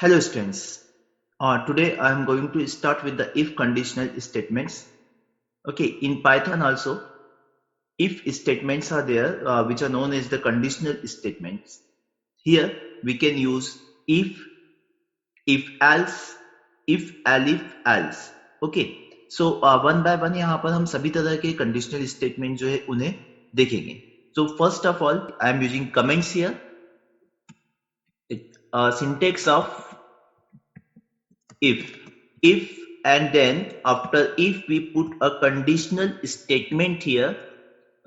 Hello students. Today I am going to start with the if conditional statements. Okay, in Python also, if statements are there, which are known as the conditional statements. Here we can use if else, if elif else. Okay, so one by one यहाँ पर हम सभी तरह के conditional statement जो है उन्हें देखेंगे. So first of all, I am using comments here. Syntax of if and then after if we put a conditional statement here,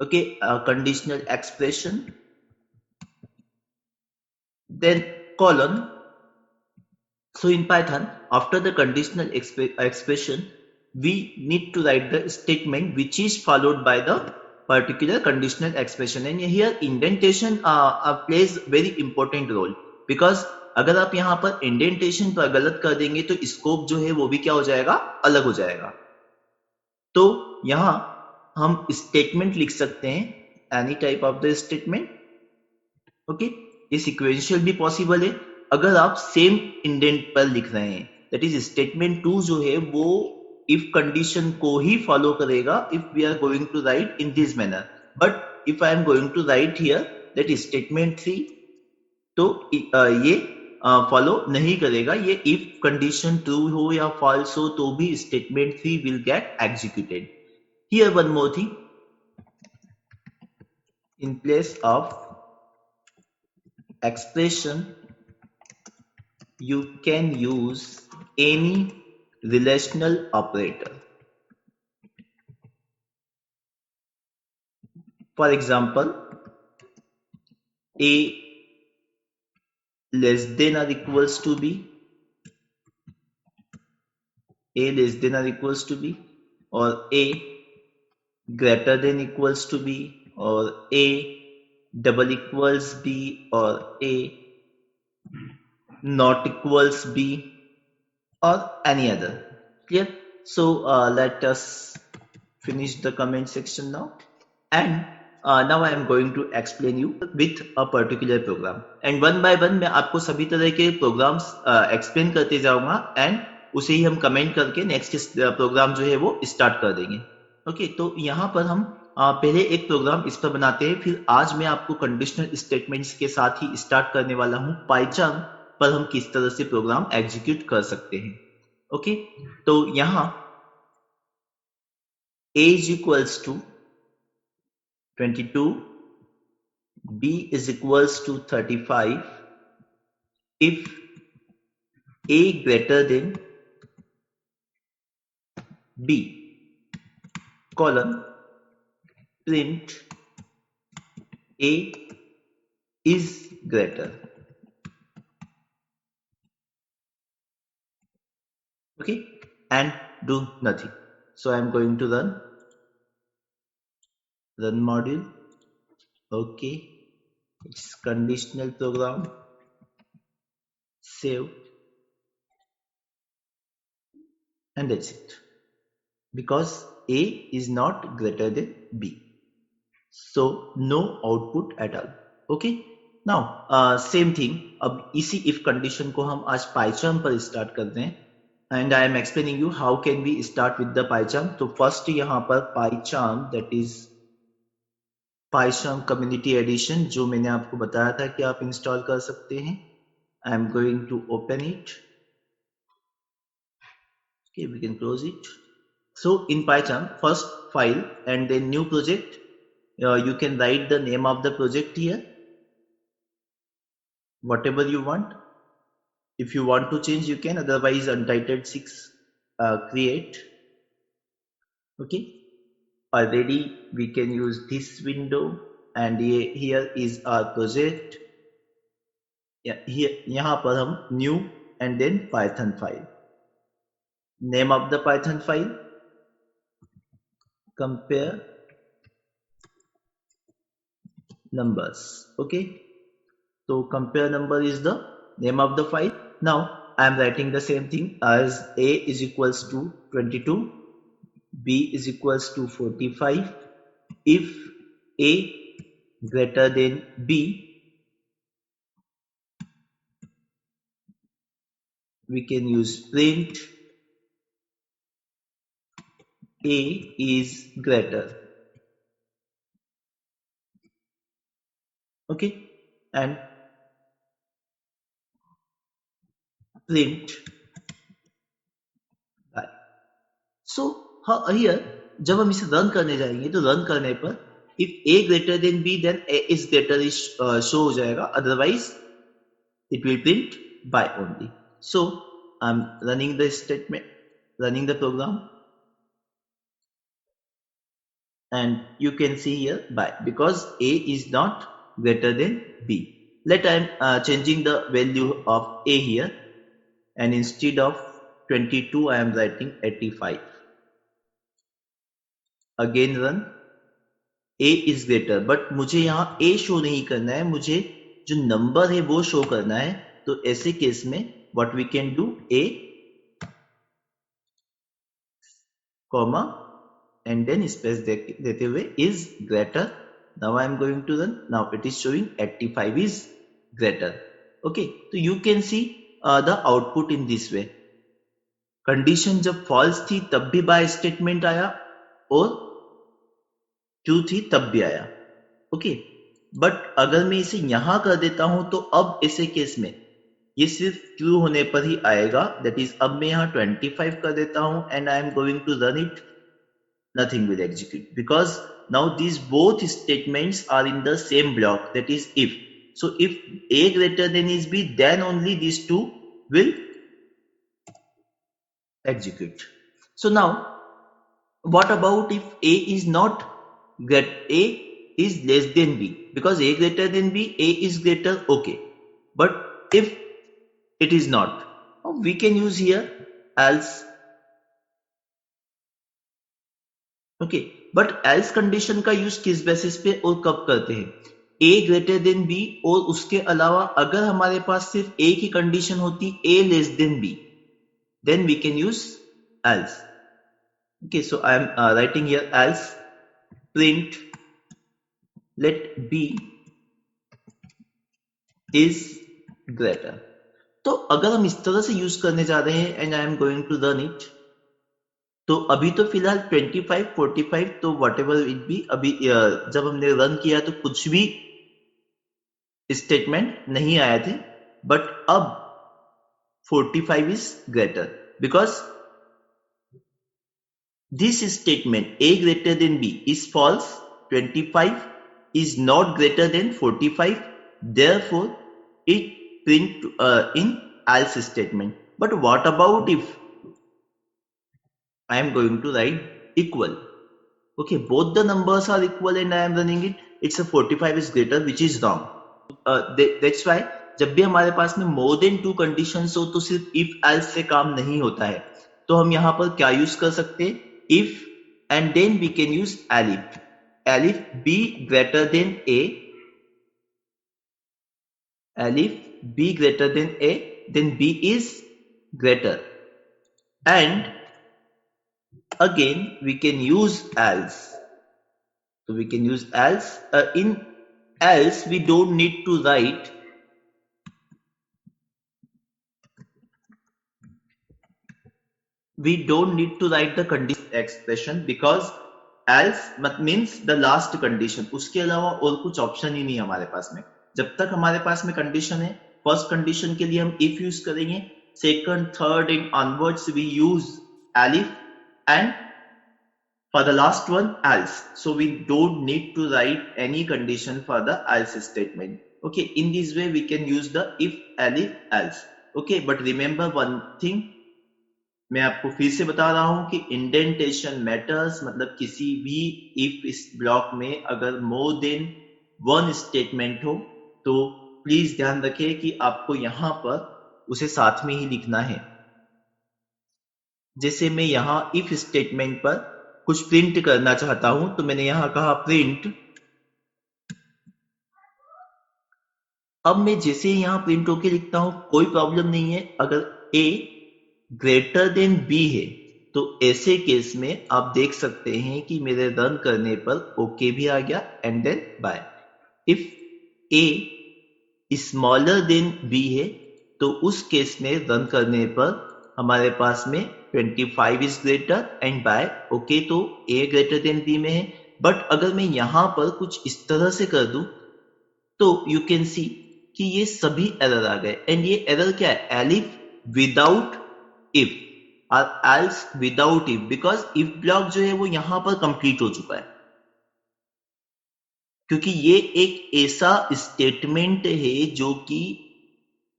okay, a conditional expression, then colon. So in Python, after the conditional expression, we need to write the statement which is followed by the particular conditional expression. And here indentation plays very important role, because अगर आप यहाँ पर indentation पर गलत कर देंगे तो scope जो है वो भी क्या हो जाएगा, अलग हो जाएगा. तो यहाँ हम स्टेटमेंट लिख सकते हैं, any type of the statement. Okay, ये सिक्वेंशियल भी पॉसिबल है अगर आप सेम इंडेंट पर लिख रहे हैं. दैट इज स्टेटमेंट 2 जो है वो इफ कंडीशन को ही फॉलो करेगा if we are going to write in this manner. But if I am going to write here that is statement 3, तो ये फॉलो नहीं करेगा. ये इफ कंडीशन ट्रू हो या फॉल्स हो तो भी statement 3 will get executed. Here one more thing, in place of expression you can use any relational operator. For example, a less than or equals to b, a less than or equals to b, or a greater than equals to b, or a double equals b, or a not equals b, or any other. Clear? So let us finish the comment section now, and now I am going to explain you with a particular program, and one by one मैं आपको सभी तरह के programs explain करते जाऊंगा, and उसे ही हम comment करके next program जो है वो start कर देंगे. ओके, तो यहाँ पर हम पहले एक प्रोग्राम इस पर बनाते हैं, फिर आज मैं आपको कंडीशनल स्टेटमेंट्स के साथ ही स्टार्ट करने वाला हूँ पाइथन पर हम किस तरह से प्रोग्राम एग्जीक्यूट कर सकते हैं. ओके, तो यहाँ a is equals to 22, b is equals to 35 if a greater than b, colon, print a is greater. Okay, and do nothing. So I am going to run module. Okay, it's conditional program, save, and that's it, because a is not greater than b, so no output at all. Okay, now same thing, अब इसी if condition को हम आज PyCharm पर start करते हैं, and I am explaining you how can we start with the PyCharm. तो first यहाँ पर PyCharm, that is PyCharm Community Edition, जो मैंने आपको बताया था कि आप इंस्टॉल कर सकते हैं. I am going to open it. Okay, we can close it. So in PyCharm, first file and then new project. You can write the name of the project here, whatever you want. If you want to change, you can. Otherwise, untitled 6 create. Okay. Already we can use this window, and here is our project. Here यहाँ पर हम new and then Python file. Name of the Python file, compare numbers. Okay, so compare number is the name of the file. Now I am writing the same thing as a is equals to 22, b is equals to 45 if a greater than b, we can use print a is greater. Okay, and print by. So here जब हम इसे run करने जाएंगे तो run करने पर if a greater than b then a is greater is show हो जाएगा, otherwise it will print by only. So I'm running the statement, running the program, and you can see here by, because a is not greater than b. Let I'm changing the value of a here, and instead of 22 I am writing 85. Again run. a is greater, but मुझे यहाँ a show नहीं करना है, मुझे जो number है वो show करना है. तो ऐसे केस में what we can do, a comma and then space देते हुए is greater. Now I am going to run. Now it is showing 85 is greater. Okay, so you can see the output in this way. Condition जब false थी तब भी by statement आया, और true थी तब भी आया. ओके, बट अगर मैं इसे यहां कर देता हूं तो अब ऐसे केस में ये सिर्फ ट्रू होने पर ही आएगा. दैट इज अब मैं यहाँ 25 कर देता हूं and I am going to run it, nothing will execute, because now these both statements are in the same block, that is if. So if a greater than is b, then only these two will execute. So now what about if a is not a is less than b? Because a greater than b, a is greater, okay, but if it is not, we can use here else. Okay, but else condition का use किस basis पे और कब करते हैं? a greater than b, और उसके अलावा अगर हमारे पास सिर्फ a की कंडीशन होती a less than b, then we can use else. Okay, so I am writing here else print let b is greater. तो अगर हम इस तरह से यूज करने जा रहे हैं and I am going to run it, तो अभी तो फिलहाल 25, 45 तो वट एवर इट बी, अभी जब हमने रन किया तो कुछ भी स्टेटमेंट नहीं आए थे, बट अब 45 is greater, because this statement a greater than b is false. 25 is not greater than 45, therefore it print in else statement. But what about if I am going to write equal? Okay, both the numbers are equal and I am running it. It's a 45 is greater, which is wrong. That's why जब भी हमारे पास में more than 2 conditions हो तो सिर्फ if else से काम नहीं होता है. तो हम यहाँ पर क्या यूज कर सकते हैं? If and then we can use elif. Elif b greater than a. Elif b greater than a, then b is greater. And again we can use else. So we can use else. In else we don't need to write the condition expression, because else means the last condition. उसके अलावा और कुछ option ही नहीं हमारे पास में. जब तक हमारे पास में कंडीशन है, फर्स्ट कंडीशन के लिए हम if यूज करेंगे, second, third and onwards we use elif, and for the last one else. So we don't need to write any condition for the else statement. Okay, in this way we can use the if, elif, else. Okay, but remember one thing, मैं आपको फिर से बता रहा हूं कि indentation matters. मतलब किसी भी इफ इस ब्लॉक में अगर मोर देन वन स्टेटमेंट हो तो प्लीज ध्यान रखें कि आपको यहां पर उसे साथ में ही लिखना है. जैसे मैं यहां इफ स्टेटमेंट पर कुछ प्रिंट करना चाहता हूं तो मैंने यहां कहा प्रिंट. अब मैं जैसे यहां प्रिंट होके लिखता हूं कोई प्रॉब्लम नहीं है. अगर a ग्रेटर देन b है तो ऐसे केस में आप देख सकते हैं कि मेरे रन करने पर ओके भी आ गया and then bye. If a smaller than b है तो उस केस में रन करने पर हमारे पास में 25 is greater and bye okay, तो a ग्रेटर देन b में है। बट अगर मैं यहां पर कुछ इस तरह से कर दूं तो यू कैन सी कि ये सभी एरर आ गए। एंड ये एरर क्या है? एलिफ विदाउट इफ और else without if, because if block जो है वो यहां पर कंप्लीट हो चुका है, क्योंकि ये एक ऐसा स्टेटमेंट है जो कि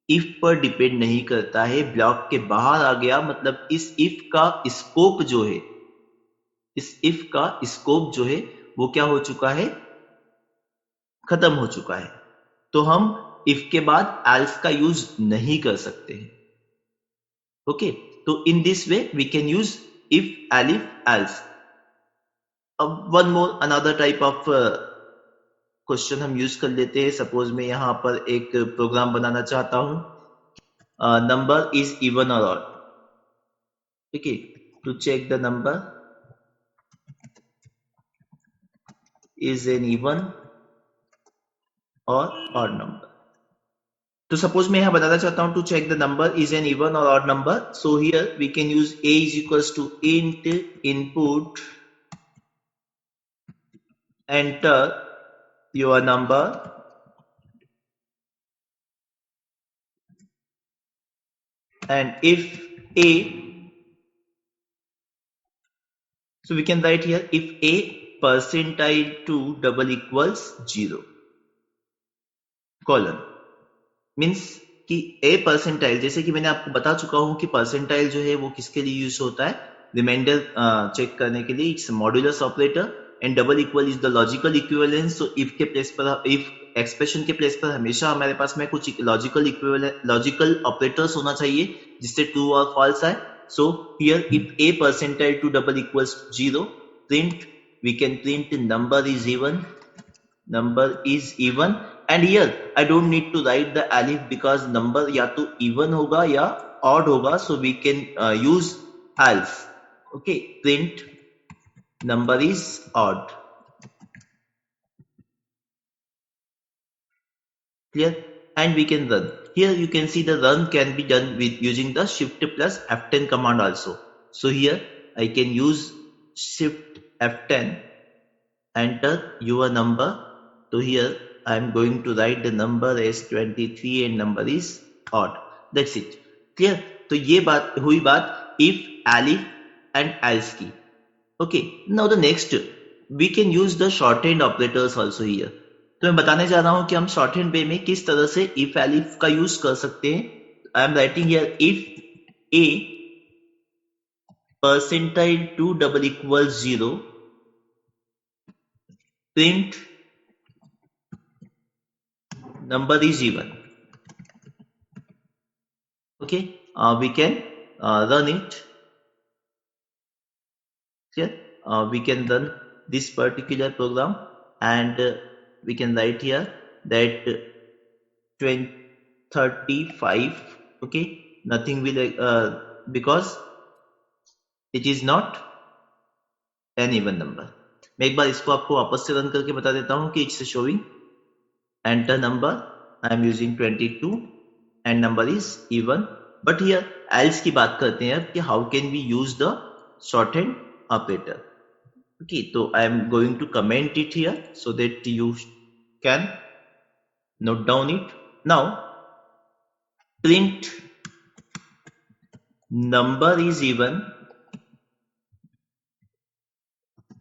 इफ पर डिपेंड नहीं करता है, ब्लॉक के बाहर आ गया, मतलब इस इफ का स्कोप जो है, इस इफ का स्कोप जो है वो क्या हो चुका है? खत्म हो चुका है। तो हम इफ के बाद एल्स का यूज नहीं कर सकते हैं। ओके, तो in this way we can use if, elif, else. अब one more another type of question हम यूज कर लेते हैं। सपोज मैं यहां पर एक प्रोग्राम बनाना चाहता हूं, नंबर इज इवन और ऑड। ठीक है, to check the number is an even or odd number. तो सपोज मैं यहां बताना चाहता हूं to check the number is an even और odd number. So here we can use a is equals to int input enter your number and if a, so we can write here if a percentile to double equals 0 colon means कि ए percentile, जैसे कि मैंने आपको बता चुका हूं कि percentile जो है वो किसके लिए यूज होता है? रिमाइंडर चेक करने के लिए। It's modulus operator and double equal is the logical equivalence. So if के प्लेस पर, इफ एक्सप्रेशन के प्लेस पर हमेशा हमारे पास में कुछ लॉजिकल इक्विवेलेंट, लॉजिकल ऑपरेटर्स होना चाहिए जिससे ट्रू और फॉल्स आए। So here if a percentile two double equals 0 print, we can print number is even, number is even, and here I don't need to write the alif because number या तो even होगा या odd होगा, so we can use else. Okay, print number is odd. Clear? And we can run. Here you can see the run can be done with using the shift plus F10 command also. So here I can use shift F10, enter your number. So here I am going to write the number as 23 and number is odd. That's it. Clear? तो ये बात हुई बात if, alif and else की. Okay. Now the next, we can use the shorthand operators also here. तो मैं बताने जा रहा हूं कि हम shorthand way में किस तरह से if, alif का यूज कर सकते हैं. I am writing here if a percentile to double equals 0 print number is even. Okay, we can run it. Here we can run this particular program and we can write here that 35. Okay, nothing will because it is not an even number. मैं एक बार इसको आपको वापस से run करके बता देता हूं कि it's showing enter number, I am using 22 and number is even. But here else की बात करते हैं कि how can we use the shorthand operator. Okay, so I am going to comment it here so that you can note down it. Now print number is even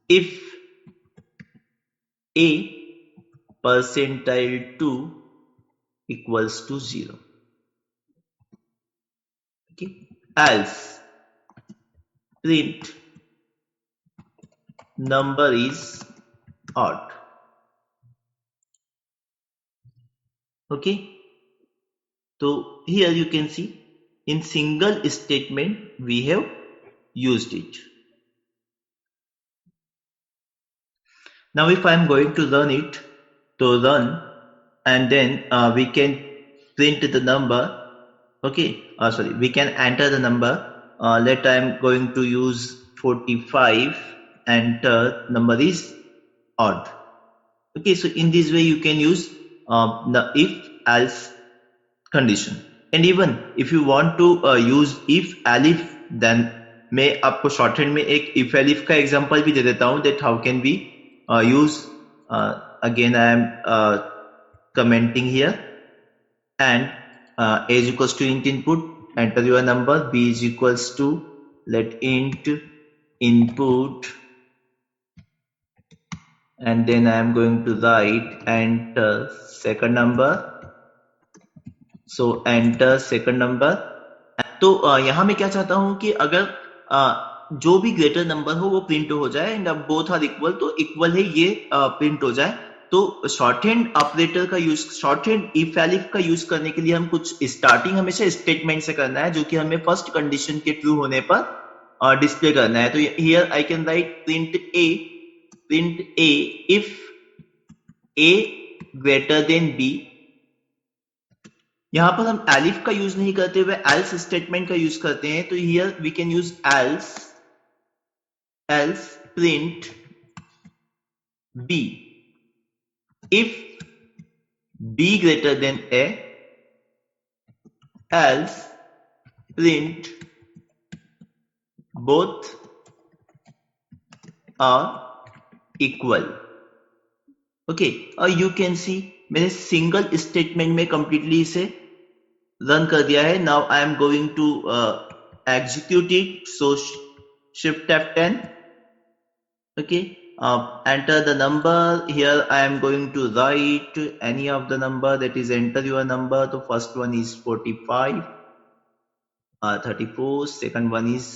if a percentile 2 equals to 0. Okay, else print number is odd. Okay, so here you can see in single statement we have used it. Now if I am going to run it, to run and then we can print the number. Okay, sorry, we can enter the number. Let I am going to use 45, enter number is odd. Okay, so in this way you can use the if else condition. And even if you want to use if elif then मैं आपको short hand में एक if elif का example भी दे देता हूं that how can be use again I am commenting here and a is equals to int input, enter your number, b is equals to let int input, and then I am going to write enter second number, so enter second number. तो यहाँ मैं क्या चाहता हूं कि अगर जो भी ग्रेटर नंबर हो वो प्रिंट हो जाए एंड अब बोथ आर इक्वल, तो इक्वल है ये प्रिंट हो जाए। तो शॉर्ट हैंड ऑपरेटर का use, short hand if elif का यूज करने के लिए हम कुछ स्टार्टिंग हमेशा स्टेटमेंट से करना है जो कि हमें फर्स्ट कंडीशन के ट्रू होने पर डिस्प्ले करना है। तो here I can write print a if a greater than b. यहां पर हम एलिफ का यूज नहीं करते हुए एल्स स्टेटमेंट का यूज करते हैं। तो here we can use else print b if b greater than a, else print both are equal. Okay, और you can see मैंने सिंगल स्टेटमेंट में कंप्लीटली इसे रन कर दिया है। Now I am going to execute it, so shift F10. Okay, enter the number. Here I am going to write any of the number, that is enter your number. The first one is 45, 34, second one is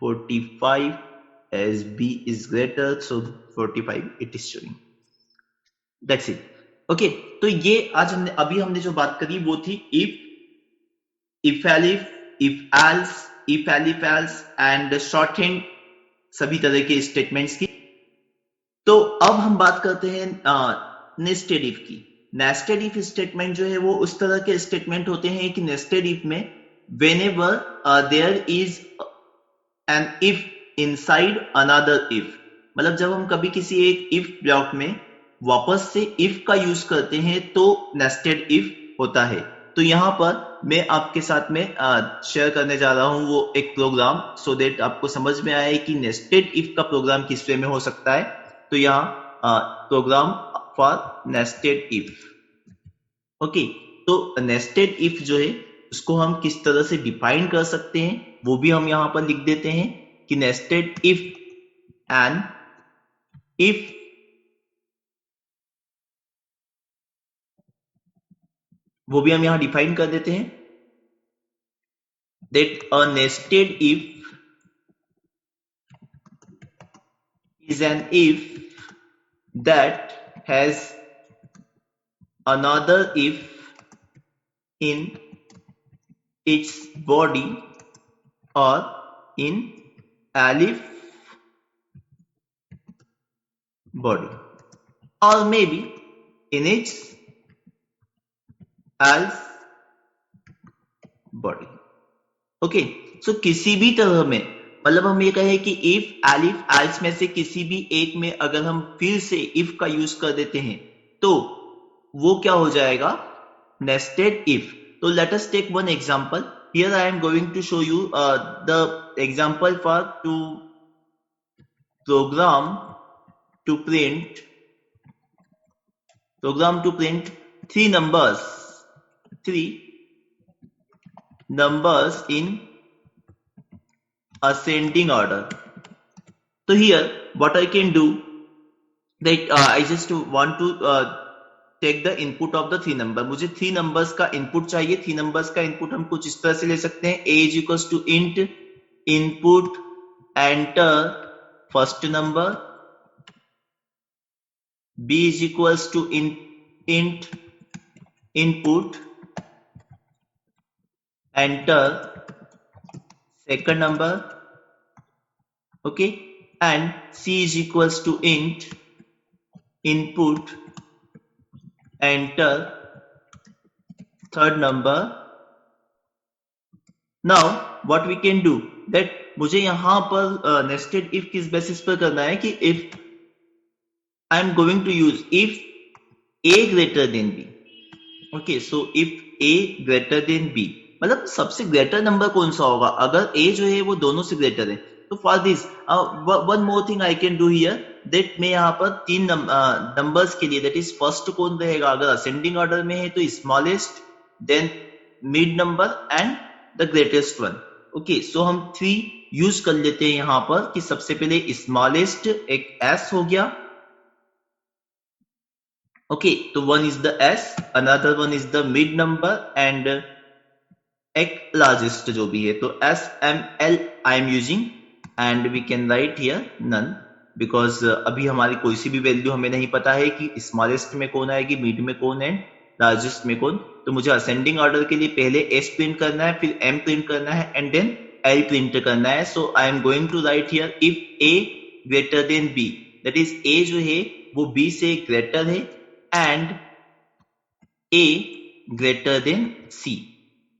45 as b is greater, so 45 it is showing. That's it. Okay, तो ये आज अभी हमने जो बात करी वो थी if elif, if else, if elif else and short hand सभी तरह के स्टेटमेंट्स की। तो अब हम बात करते हैं नेस्टेड इफ की। नेस्टेड इफ स्टेटमेंट जो है वो उस तरह के स्टेटमेंट होते हैं कि नेस्टेड इफ में whenever there is an if inside another if, मतलब जब हम कभी किसी एक इफ ब्लॉक में वापस से इफ का यूज करते हैं तो नेस्टेड इफ होता है। तो यहां पर मैं आपके साथ में शेयर करने जा रहा हूं वो एक प्रोग्राम, सो देट आपको समझ में आए कि नेस्टेड इफ का प्रोग्राम किस वे में हो सकता है। तो यहाँ program for nested if. Okay, तो नेस्टेड इफ जो है उसको हम किस तरह से डिफाइन कर सकते हैं वो भी हम यहां पर लिख देते हैं कि नेस्टेड इफ एंड इफ वो भी हम यहां डिफाइन कर देते हैं that a nested if is an if that has another if in its body or in alif body or maybe in its else body. Okay, so किसी भी तरह में, मतलब हम ये कहें कि इफ एलिफ एल्स में से किसी भी एक में अगर हम फिर से इफ का यूज कर देते हैं तो वो क्या हो जाएगा, नेस्टेड इफ। तो let us take one example. Here I am going to show you the example for to program to print three numbers in ascending order. So here what I can do that I just want to take the input of the three number. मुझे three numbers का input चाहिए। three numbers का input हम कुछ इस तरह से ले सकते हैं, a is equals to int input enter first number, b is equals to int input enter second number, okay, and c is equals to int input enter third number. Now what we can do that मुझे यहां पर nested if किस basis पर करना है कि if I am going to use if a greater than b. Okay, so if A greater than B, मतलब सबसे ग्रेटर नंबर कौन सा होगा अगर A जो है वो दोनों से ग्रेटर है। तो for this one more thing I can do here, that मैं यहाँ पर तीन नंबर्स के लिए, दैट इज फर्स्ट कौन रहेगा अगर असेंडिंग ऑर्डर में है तो smallest, then mid number and the greatest one. Okay, so हम 3 यूज कर लेते हैं यहाँ पर कि सबसे पहले स्मॉलेस्ट एक S हो गया। ओके, तो one is the S, another one is the mid number and एक लार्जेस्ट जो भी है। तो SML I am using and we can write here none, because अभी हमारी कोई सी भी वैल्यू हमें नहीं पता है कि स्मॉलेस्ट में कौन आएगी, मिड में कौन है, लार्जेस्ट में कौन। तो मुझे असेंडिंग ऑर्डर के लिए पहले S प्रिंट करना है, फिर M प्रिंट करना है एंड देन L प्रिंट करना है। So I am going to write here if A greater than B, that is A जो है वो B से ग्रेटर है and A greater than C।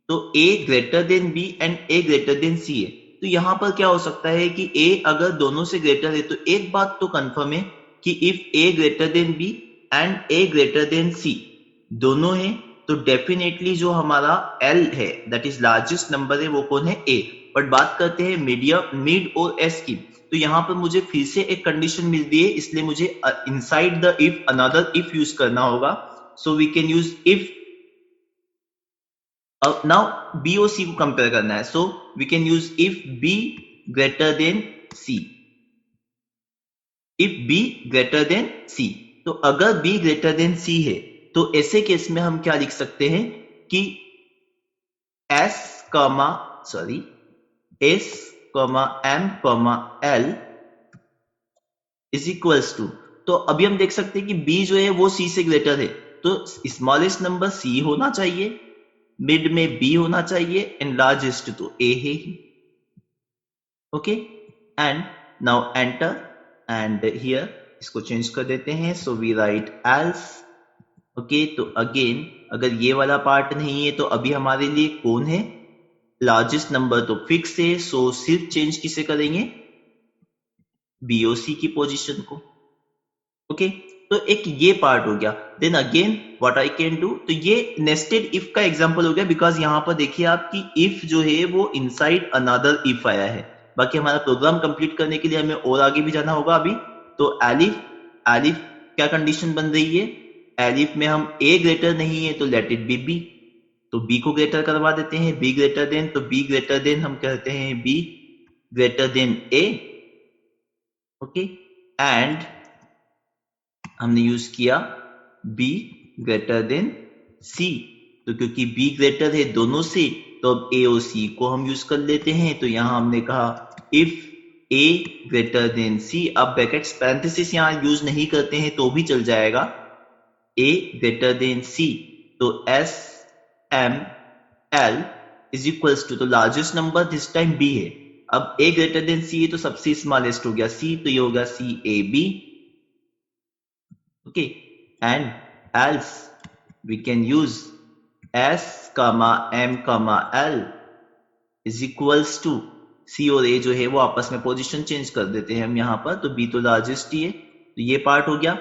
तो A greater than B and A greater than C है। तो यहां पर क्या हो सकता है कि A अगर दोनों से ग्रेटर है तो एक बात तो कंफर्म है कि if A greater than B and A greater than C दोनों है तो डेफिनेटली जो हमारा L है दैट इज लार्जेस्ट नंबर है वो कौन है, A। बट बात करते हैं मीडियम मिड और S की। तो यहां पर मुझे फिर से एक कंडीशन मिल रही है, इसलिए मुझे inside the if another if use करना होगा। So we can use if, now B और C को कंपेयर करना है। So we can use if B greater than C, if B greater than C। तो अगर B ग्रेटर देन C है तो ऐसे केस में हम क्या लिख सकते हैं कि S M L is equals to, तो अभी हम देख सकते हैं कि B जो है वो C से ग्रेटर है तो स्मॉलेस्ट नंबर C होना चाहिए, मिड में B होना चाहिए एंड लार्जेस्ट तो A है ही। Okay, and now enter and here इसको चेंज कर देते हैं। So we write else. Okay, तो अगेन अगर ये वाला पार्ट नहीं है तो अभी हमारे लिए कौन है, लार्जेस्ट नंबर तो फिक्स है। सो सिर्फ चेंज किसे करेंगे, B और C की पोजीशन को। ओके, तो एक ये पार्ट हो गया। Then again what I can do, तो ये नेस्टेड इफ का एग्जांपल हो गया बिकॉज यहां पर देखिए आप कि इफ जो है वो इनसाइड अनदर इफ आया है। बाकी हमारा प्रोग्राम कंप्लीट करने के लिए हमें और आगे भी जाना होगा अभी। तो एलिफ एलिफ क्या कंडीशन बन रही है, एलिफ में हम A ग्रेटर नहीं है तो लेट इट बी B, तो B को ग्रेटर करवा देते हैं, B ग्रेटर देन, तो B ग्रेटर देन हम कहते हैं B greater then A। Okay, and हमने यूज किया B ग्रेटर देन C, तो क्योंकि B ग्रेटर है दोनों से तो अब A और C को हम यूज कर लेते हैं। तो यहां हमने कहा if A greater than C, अब ब्रैकेट्स पैरेंथेसिस यहां यूज नहीं करते हैं तो भी चल जाएगा, A ग्रेटर देन C, तो S M L is equals to, तो largest number this time B है। अब A ग्रेटर देन C है तो सबसे स्मॉलेस्ट हो गया C, तो ये होगा CAB। okay, and else we can use S comma M comma L is equals to C और A जो है वो आपस में पोजीशन चेंज कर देते हैं हम यहाँ पर, तो B तो लार्जेस्ट ही है, तो ये पार्ट हो गया।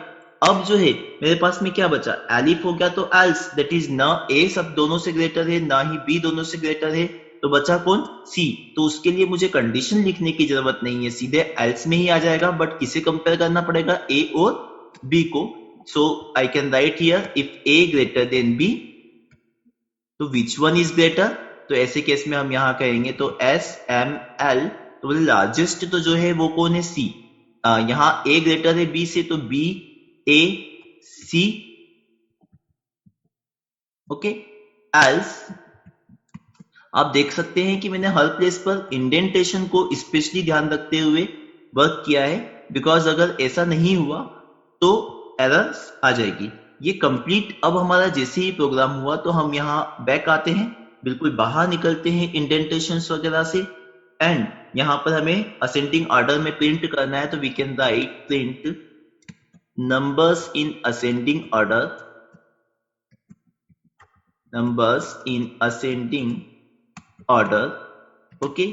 अब जो है मेरे पास में क्या बचा, एलिफ हो गया, तो एल्स दैट इज ना A सब दोनों से ग्रेटर है ना ही B दोनों से ग्रेटर है, तो बचा कौन, C। तो उसके लिए मुझे कंडीशन लिखने की जरूरत नहीं है, सीधे एल्स में ही आ जाएगा, बट किसे कंपेयर करना पड़ेगा, A और B को। So I can write here if A greater than B, तो which one is greater, तो ऐसे केस में हम यहां कहेंगे तो S M L, तो बोले लार्जेस्ट तो जो है वो कौन है, C। यहां A ग्रेटर है B से तो B A C। Okay, else आप देख सकते हैं कि मैंने हर प्लेस पर इंडेंटेशन को स्पेशली ध्यान रखते हुए वर्क किया है, बिकॉज अगर ऐसा नहीं हुआ तो एरर्स आ जाएगी। ये कंप्लीट अब हमारा जैसे ही प्रोग्राम हुआ तो हम यहाँ बैक आते हैं, बिल्कुल बाहर निकलते हैं इंडेंटेशन वगैरह से, एंड यहाँ पर हमें असेंडिंग ऑर्डर में प्रिंट करना है, तो we can write print numbers in ascending order, numbers in ascending order. Okay,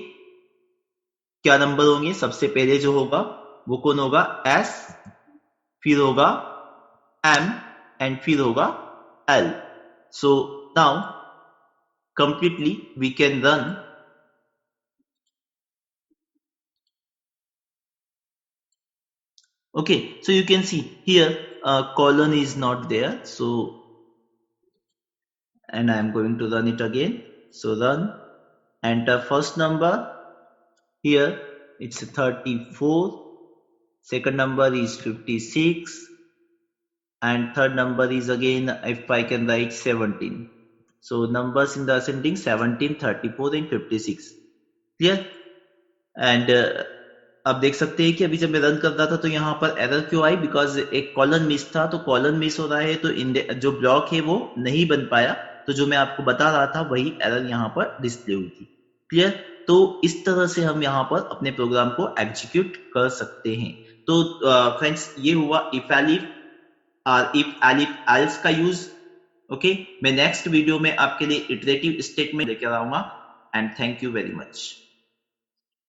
क्या नंबर होंगे, सबसे पहले जो होगा वो कौन होगा, S, फिर होगा M एंड फिर होगा L। So now completely, we can run. Okay, so you can see here colon is not there, so and I am going to run it again. So run, enter first number. Here it's 34, second number is 56, and third number is again, if I can write, 17. So numbers in the ascending 17, 34 and 56. Clear? And आप देख सकते हैं कि अभी जब मैं run कर रहा था तो यहाँ पर एरर क्यों आई, बिकॉज एक कॉलन मिस था, तो कॉलन मिस हो रहा है तो जो ब्लॉक है वो नहीं बन पाया, तो जो मैं आपको बता रहा था वही एरर यहाँ पर डिस्प्ले हुई थी। क्लियर? तो इस तरह से हम यहाँ पर अपने प्रोग्राम को एग्जीक्यूट कर सकते हैं। तो फ्रेंड्स ये हुआ इफ एलिफ और इफ एलिफ एल्स का यूज। ओके, मैं नेक्स्ट वीडियो में आपके लिए इटरेटिव स्टेटमेंट लेकर आऊंगा। And thank you very much.